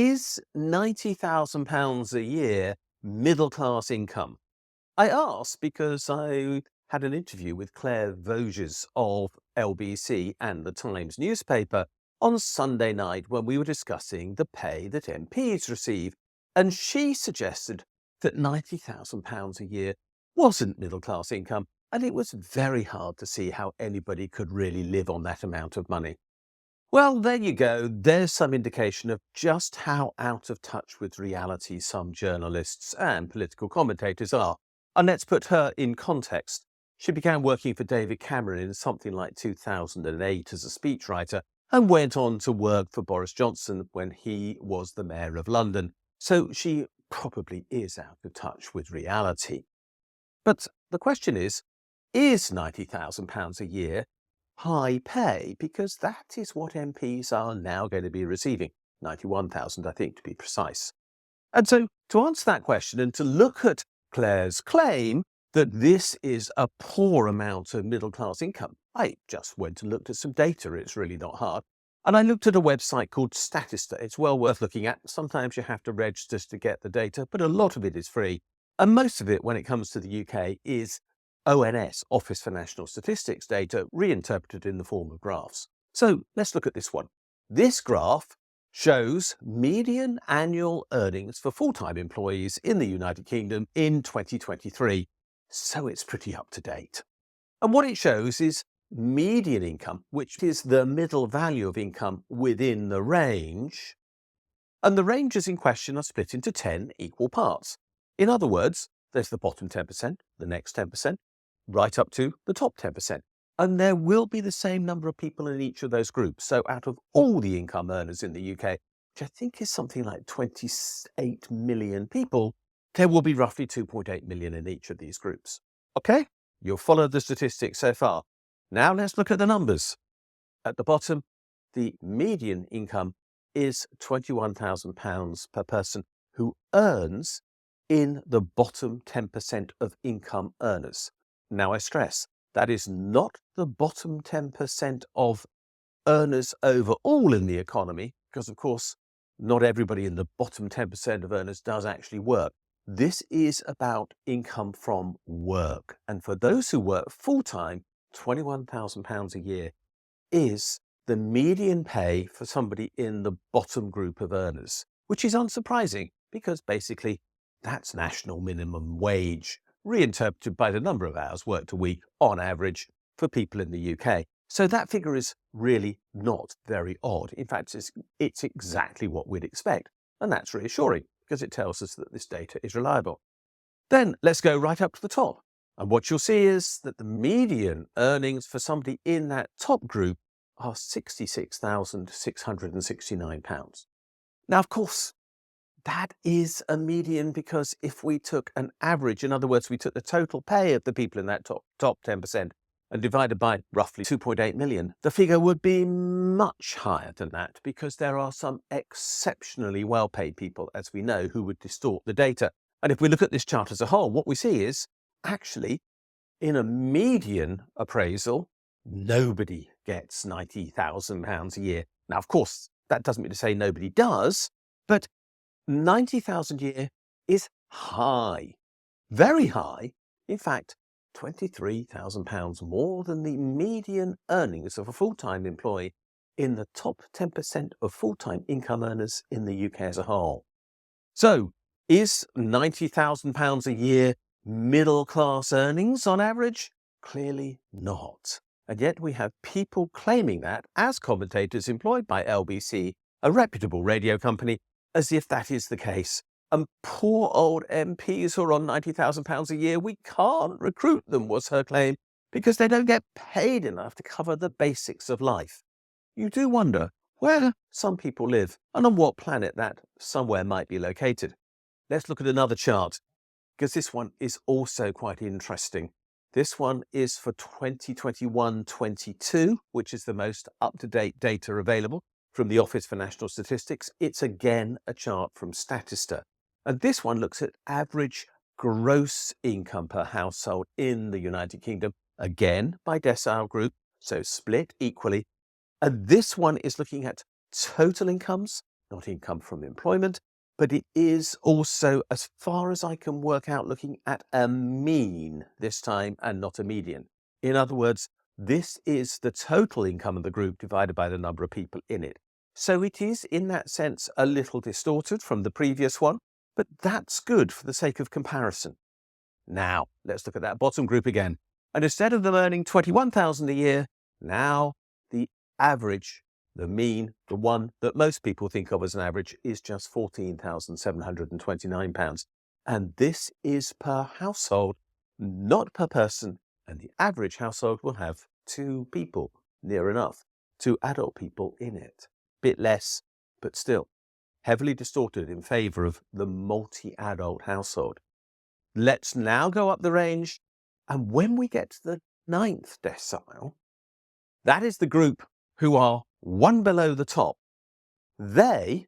Is £90,000 a year middle class income? I ask because I had an interview with Claire Vosges of LBC and the Times newspaper on Sunday night when we were discussing the pay that MPs receive. And she suggested that £90,000 a year wasn't middle class income, and it was very hard to see how anybody could really live on that amount of money. Well, there you go. There's some indication of just how out of touch with reality some journalists and political commentators are. And let's put her in context. She began working for David Cameron in something like 2008 as a speechwriter and went on to work for Boris Johnson when he was the mayor of London. So she probably is out of touch with reality. But the question is £90,000 a year high pay? Because that is what MPs are now going to be receiving. 91,000, I think, to be precise. And so to answer that question and to look at Claire's claim that this is a poor amount of middle class income, I just went and looked at some data. It's really not hard. And I looked at a website called Statista. It's well worth looking at. Sometimes you have to register to get the data, but a lot of it is free. And most of it, when it comes to the UK, is ONS, Office for National Statistics data, reinterpreted in the form of graphs. So let's look at this one. This graph shows median annual earnings for full-time employees in the United Kingdom in 2023. So it's pretty up to date. And what it shows is median income, which is the middle value of income within the range. And the ranges in question are split into 10 equal parts. In other words, there's the bottom 10%, the next 10%, right up to the top 10%. And there will be the same number of people in each of those groups. So out of all the income earners in the UK, which I think is something like 28 million people, there will be roughly 2.8 million in each of these groups. Okay, you've followed the statistics so far. Now let's look at the numbers. At the bottom, the median income is £21,000 per person who earns in the bottom 10% of income earners. Now I stress, that is not the bottom 10% of earners overall in the economy, because of course, not everybody in the bottom 10% of earners does actually work. This is about income from work. And for those who work full-time, £21,000 a year is the median pay for somebody in the bottom group of earners, which is unsurprising because basically that's national minimum wage, reinterpreted by the number of hours worked a week on average for people in the UK. So that figure is really not very odd. In fact, it's exactly what we'd expect. And that's reassuring because it tells us that this data is reliable. Then let's go right up to the top. And what you'll see is that the median earnings for somebody in that top group are £66,669. Now, of course, that is a median because if we took an average, in other words, we took the total pay of the people in that top 10% and divided by roughly 2.8 million, the figure would be much higher than that because there are some exceptionally well-paid people, as we know, who would distort the data. And if we look at this chart as a whole, what we see is actually in a median appraisal, nobody gets £90,000 a year. Now, of course, that doesn't mean to say nobody does, but 90,000 a year is high, very high. In fact, £23,000 more than the median earnings of a full-time employee in the top 10% of full-time income earners in the UK as a whole. So, is £90,000 a year middle-class earnings on average? Clearly not. And yet we have people claiming that as commentators employed by LBC, a reputable radio company, as if that is the case. And poor old MPs who are on £90,000 a year, we can't recruit them, was her claim, because they don't get paid enough to cover the basics of life. You do wonder where some people live and on what planet that somewhere might be located. Let's look at another chart, because this one is also quite interesting. This one is for 2021-22, which is the most up-to-date data available from the Office for National Statistics. It's again a chart from Statista. And this one looks at average gross income per household in the United Kingdom, again by decile group, so split equally. And this one is looking at total incomes, not income from employment, but it is also, as far as I can work out, looking at a mean this time and not a median. In other words, this is the total income of the group divided by the number of people in it. So it is, in that sense, a little distorted from the previous one, but that's good for the sake of comparison. Now, let's look at that bottom group again. And instead of them earning £21,000 a year, now the average, the mean, the one that most people think of as an average, is just £14,729. And this is per household, not per person. And the average household will have 2 people, near enough, 2 adult people in it. Bit less, but still heavily distorted in favour of the multi-adult household. Let's now go up the range, and when we get to the 9th decile, that is the group who are one below the top. They,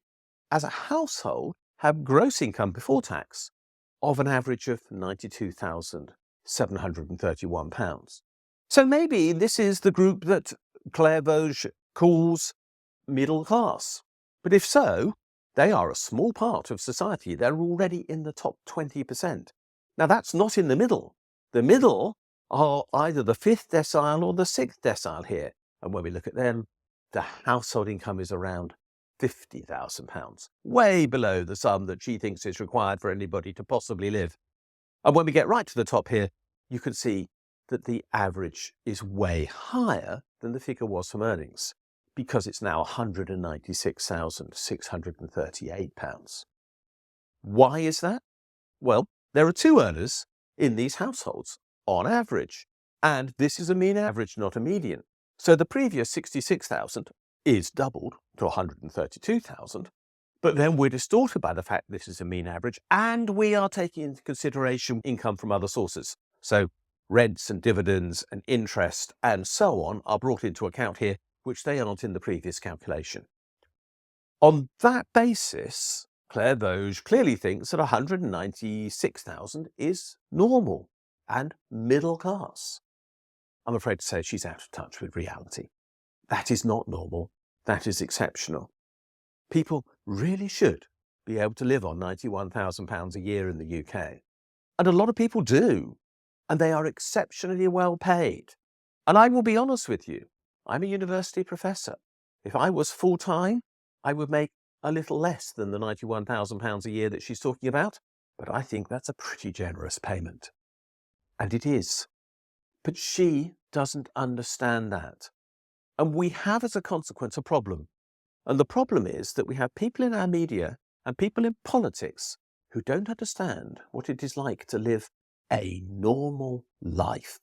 as a household, have gross income before tax of an average of £92,731. So maybe this is the group that Claire Vosges calls middle class. But if so, they are a small part of society. They're already in the top 20%. Now, that's not in the middle. The middle are either the 5th decile or the 6th decile here. And when we look at them, the household income is around £50,000, way below the sum that she thinks is required for anybody to possibly live. And when we get right to the top here, you can see that the average is way higher than the figure was from earnings, because it's now £196,638. Why is that? Well, there are 2 earners in these households on average, and this is a mean average, not a median. So the previous 66,000 is doubled to 132,000, but then we're distorted by the fact this is a mean average, and we are taking into consideration income from other sources. So rents and dividends and interest and so on are brought into account here, which they aren't in the previous calculation. On that basis, Claire Vosges clearly thinks that 196,000 is normal and middle class. I'm afraid to say she's out of touch with reality. That is not normal. That is exceptional. People really should be able to live on £91,000 a year in the UK. And a lot of people do. And they are exceptionally well paid. And I will be honest with you, I'm a university professor. If I was full-time, I would make a little less than the £91,000 a year that she's talking about, but I think that's a pretty generous payment. And it is. But she doesn't understand that. And we have, as a consequence, a problem. And the problem is that we have people in our media and people in politics who don't understand what it is like to live a normal life.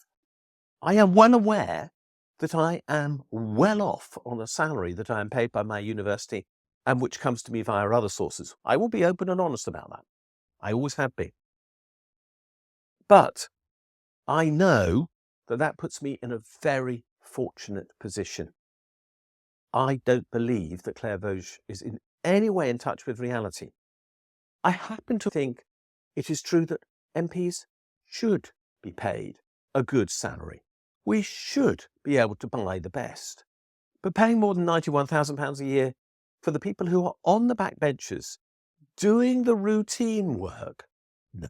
I am well aware that I am well off on a salary that I am paid by my university and which comes to me via other sources. I will be open and honest about that. I always have been. But I know that that puts me in a very fortunate position. I don't believe that Claire Vosges is in any way in touch with reality. I happen to think it is true that MPs should be paid a good salary. We should be able to buy the best. But paying more than £91,000 a year for the people who are on the backbenches doing the routine work, no,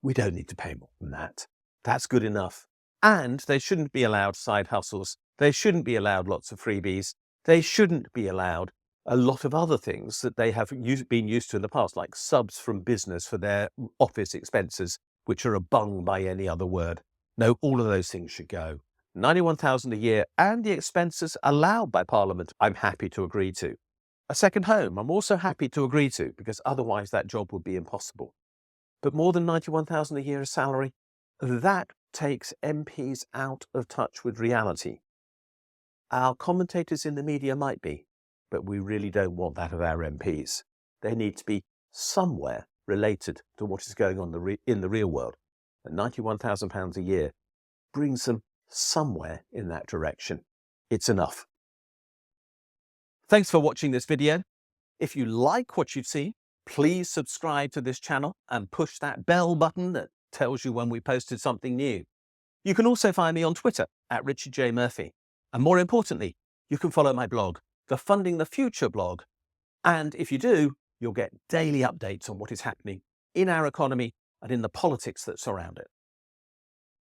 we don't need to pay more than that. That's good enough. And they shouldn't be allowed side hustles. They shouldn't be allowed lots of freebies. They shouldn't be allowed a lot of other things that they have been used to in the past, like subs from business for their office expenses, which are abung by any other word. No, all of those things should go. 91,000 a year and the expenses allowed by Parliament, I'm happy to agree to. A second home, I'm also happy to agree to, because otherwise that job would be impossible. But more than 91,000 a year as salary, that takes MPs out of touch with reality. Our commentators in the media might be, but we really don't want that of our MPs. They need to be somewhere related to what is going on in the real world. And £91,000 a year brings them somewhere in that direction. It's enough. Thanks for watching this video. If you like what you've seen, please subscribe to this channel and push that bell button that tells you when we posted something new. You can also find me on Twitter at Richard J. Murphy. And more importantly, you can follow my blog, the Funding the Future blog, And if you do, you'll get daily updates on what is happening in our economy and in the politics that surround it.